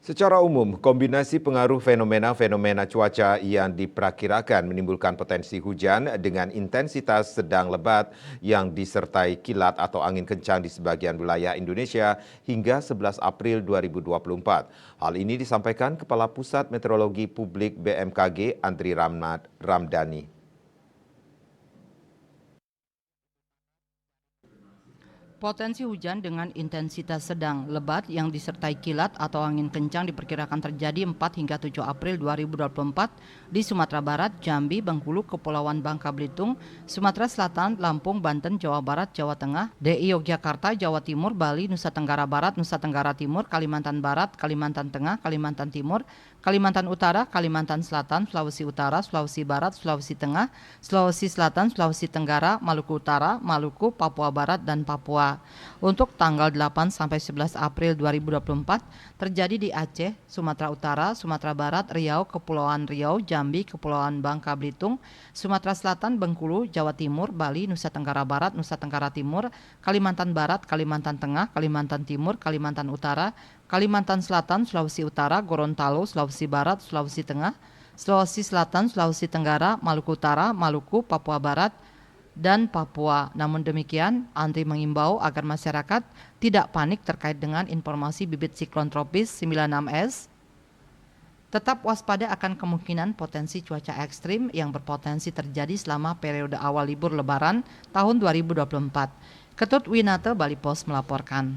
Secara umum, kombinasi pengaruh fenomena-fenomena cuaca yang diperkirakan menimbulkan potensi hujan dengan intensitas sedang lebat yang disertai kilat atau angin kencang di sebagian wilayah Indonesia hingga 11 April 2024. Hal ini disampaikan Kepala Pusat Meteorologi Publik BMKG Andri Ramdhani. Potensi hujan dengan intensitas sedang lebat yang disertai kilat atau angin kencang diperkirakan terjadi 4 hingga 7 April 2024 di Sumatera Barat, Jambi, Bengkulu, Kepulauan Bangka Belitung, Sumatera Selatan, Lampung, Banten, Jawa Barat, Jawa Tengah, DI Yogyakarta, Jawa Timur, Bali, Nusa Tenggara Barat, Nusa Tenggara Timur, Kalimantan Barat, Kalimantan Tengah, Kalimantan Timur, Kalimantan Utara, Kalimantan Selatan, Sulawesi Utara, Sulawesi Barat, Sulawesi Tengah, Sulawesi Selatan, Sulawesi Tenggara, Maluku Utara, Maluku, Papua Barat, dan Papua. Untuk tanggal 8 sampai 11 April 2024 terjadi di Aceh, Sumatera Utara, Sumatera Barat, Riau, Kepulauan Riau, Jambi, Kepulauan Bangka Belitung, Sumatera Selatan, Bengkulu, Jawa Timur, Bali, Nusa Tenggara Barat, Nusa Tenggara Timur, Kalimantan Barat, Kalimantan Tengah, Kalimantan Timur, Kalimantan Utara, Kalimantan Selatan, Sulawesi Utara, Gorontalo, Sulawesi Barat, Sulawesi Tengah, Sulawesi Selatan, Sulawesi Tenggara, Maluku Utara, Maluku, Papua Barat, dan Papua. Namun demikian, Andri mengimbau agar masyarakat tidak panik terkait dengan informasi bibit siklon tropis 96S. Tetap waspada akan kemungkinan potensi cuaca ekstrim yang berpotensi terjadi selama periode awal libur Lebaran tahun 2024. Ketut Winata, Bali Pos melaporkan.